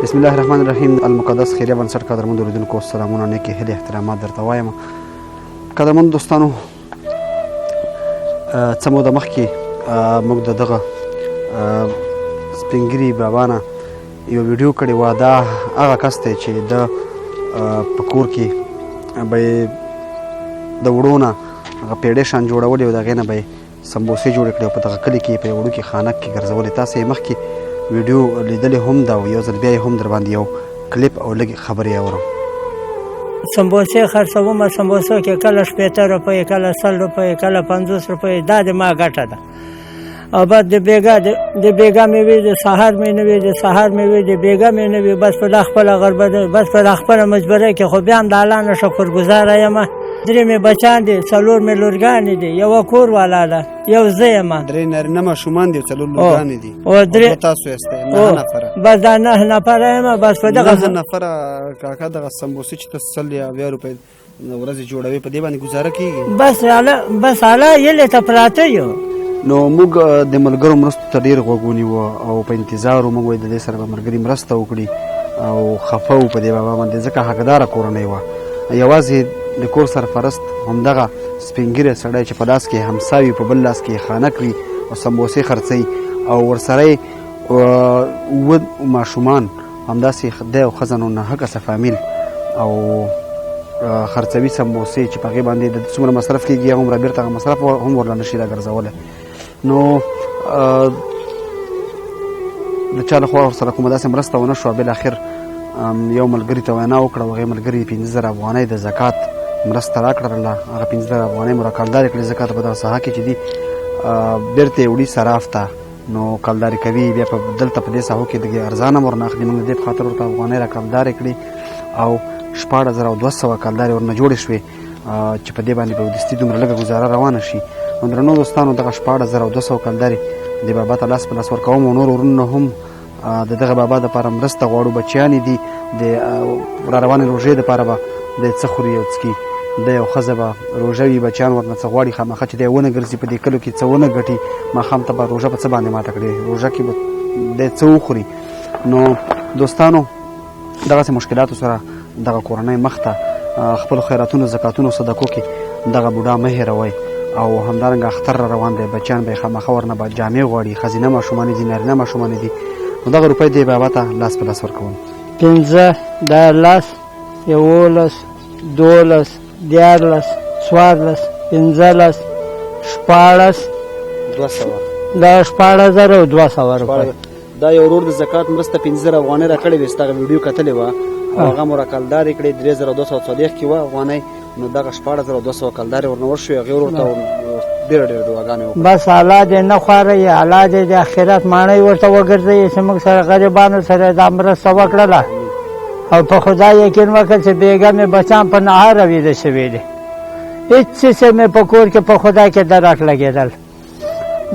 بسم الله الرحمن الرحیم. المقدس خیریه بنسټ قدرمن اوریدونکو سلامونه، نیکې هیلې احترامات درته وایم. قدرمن دوستانو، څه موده مخکې موږ د دغه سپین ږیري بابا نه یو ویډیو کړې وه. دا هغه کس دی چې د په کور کې به یې د وړو نه هغه پیډې شان جوړولې او د هغې نه به یې سمبوسې جوړې کړې او په دغه کلي کې په یو وړوکي خانک کې ګرځولې. تاسې یې مخکې ویډیو لیدلې هم ده او یو ځل بیا یې هم در باندې یو کلیپ او لږې خبرې اورم. سمبوسې خرڅومه، سمبوسو کې کله 80 روپۍ، کله 100 روپۍ، کله 50 روپۍ. دا د ما ګټه ده. او بعد د بیګا مې وي، د سهار مې نه وي، د سهار مې وي، د بیګا مې نه وي. بس په دا خپله غربه ده، بس په دا خپله مجبورۍ کې خو بیا هم د الله نه شکرګزاره یم. 3 مې بچیان دي، 4 مې لورګانې دي، یوه کور والا ده، یو زه یم. 3 نارینه ماشومان دي او 4 لورګانې دي. او 3 تاسو یاستئ 9 نفره. بس دا 9 نفره یم. بس په دغه 9 نفره کاکا دغه سمبوسې چې تاسو 100 یا 20 روپۍ د ورځې جوړوي، په دې باندې ګزاره کېږي؟ بس اله یلې ته پراته یو. نو موږ د ملګرو مرستو ته ډېر غوږ ونیوه او په انتظار وو. موږ وایي د دې سره به ملګري مرسته وکړي او خفه وو په دې بابا باندې، ځکه حقداره کورنۍ وه. یوازې د کور سرپرست همدغه سپین ږیری سړی چې په لاس کې همسا وي، په بل لاس کې خانک وي او سمبوسې خرڅوي، او ورسره یې 7 ماشومان همداسې دی او ښځه نو ناحقه څه فامیل او خرڅوي سمبوسې چې په هغې باندې د څومره مصرف کېږي هغومره بېرته هغه مصرف هم ورله نه شي راګرځولی. نو د چا له خوا ورسره کومه داسې مرسته ونه شوه. بالاخر یو ملګري ته وینا وکړه او هغې ملګري 15,000 افغانۍ د زکات مرسته راکړله. هغه 15,000 افغانۍ مو راکالدارې کړې. زکات په دغه ساحه کې چې دي بېرته یې وړي صراف ته، نو کالدارې کوي. بیا دلته په دې ساحو کې دغې ارزانه هم ورنه اخلي. موږ د دې په خاطر ورته افغانۍ راکالدارې کړې او 14,200 کالدارې ورنه جوړې شوې چې په دې باندې به ودستي دومره لږه ګزاره روانه شي. نو درنو دوستانو، دغه 14,200 کالدارې د بابا ته لاس په لاس ورکوم او نور ورونه هم د دغه بابا دپاره مرسته غواړو. بچیان یې دي، د را روانې روژې دپاره به دی څه خوري او څکي. دی او ښځه به روژه وي، بچیان ورنه څه غواړي خامخا چې دی ونه ګرځي په دې کلو کې، څه ونه ګټي. ماښام ته به روژه په څه باندې ماته کړي، روژه کې به دی څه وخوري. نو دوستانو، دغسې مشکلاتو سره دغه کورنۍ مخ ته خپلو خیراتونو، زکاتونو، صدقو کې دغه بوډا مه هېروئ. او همدارنګه اختر را روان دی، بچیان به یې خامخا ورنه به جامې غواړي، ښځینه ماشومان دي، نارینه ماشومان دي. نو دغه روپۍ دی بابا ته لاس په لاس ورکوم. 15 10 11 12 14 14 15 16 200 دا 14,200 روپۍ. دا یو ورور د زکات مرسته 15,000 افغانۍ راکړې وې. ستا هغه ویډیو کتلې وه او هغه مو راکالدارې کړې. 3,240 کې وه افغانۍ. نو دغه 14,200 کالدارې ورنه وشوې. هغې ورور ته ډېره دعاګانې وکړې. بس الله دې نه خوروي، الله دې د آخرت ماڼۍ ورته وګرځوي چې موږ سره غریبانو سره دا مرسته وکړله. او په خدای یقین وکړ چې بېګا مې بچیان په نهاره ویده شوي دي. هېڅ څیز مې په کور کې په خدای کې درک لګېدل.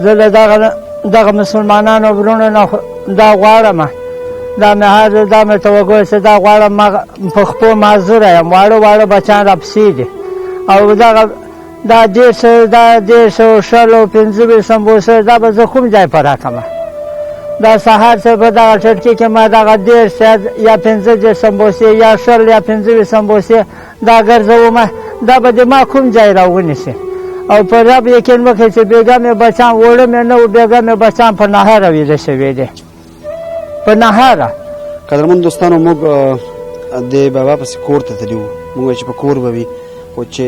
زه له دغه مسلمانانو وروڼو نه دا غواړم، دا مې مې ته وګوره چې دا غواړم. په خپو معذوره یم، واړه بچیان راپسې دي. او دا 150 15 سمبوسه دا به زه کوم ځای په راکړمه؟ دا سهار چې په دغه ټټکي کې ما دغه 150 یا 15 سمبوسې یا 100 یا 15 سمبوسې دا ګرځومه، دا به د ما کوم ځای راونیسي؟ او په رب یقین وکړئ چې بېګا مې بچیان، وړه مې نه و، بېګا مې بچیان په نهاره ویده شوي دي، په نهاره. قدرمن دوستانو، موږ د بابا پسې کور ته تللي وو. موږ وایي چې په کور به وي، خو چې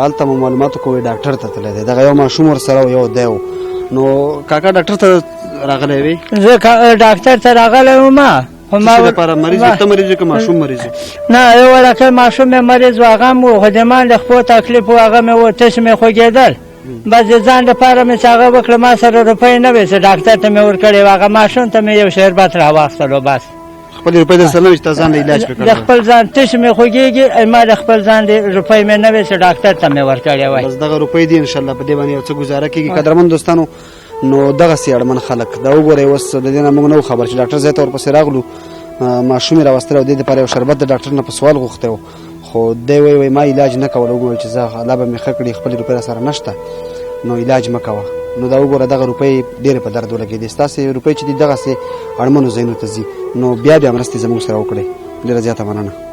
هلته مو معلومات وکړو ډاکټر ته تللی دی. دغه یو ماشوم ورسره و، یو دی و. نو کاکا ډاکټر ته راغلی وې؟ زه ډاکټر ته راغلی وم. څه دپاره مریض وې؟ ته مریض وې که ماشوم مریض و؟ نه، یو وړکی ماشوم مې مریض و، هغه هم و، خو د ما د خپو تکلیف و، هغه مې و، تش مې خوږېدل. بس د ځان دپاره مې چې هغه وکړه، ما سره روپۍ نه وې چې ډاکټر ته مې ورکړې و. هغه ماشوم ته مې یو شربت راواخیستلو. بس خپلې روپۍ درسره نه وې چې تا ځان د علاج پرې کړی؟ د خپل ځان تش مې خوږېږي، ما د خپل ځان د روپۍ مې نه وې چې ډاکټر ته مې ورکړې وای. بس دغه روپۍ دي انشاءالله په دې باندې یو څه ګزاره کېږي. قدرمن دوستانو، نو دغسې اړمن خلک دا وګورئ. اوس د دې نه موږ نه وو خبر چې ډاکټر ځای ته ورپسې راغلو. ماشوم یې راوستلی او دې دپاره یو شربت د ډاکټر نه په سوال غوښتی و، خو دی وایي ما علاج نه کوله. وګورئ چې زه الله به مې ښه کړي، خپلې روپۍ راسره نشته، نو علاج مه کوه. نو دا وګوره دغه روپۍ ډېرې په درد ولګېدې ستاسې روپۍ چې دي دغسې اړمنو ځایونو ته ځي نو بیا مرستې زموږ سره وکړئ ډېره زیاته مننه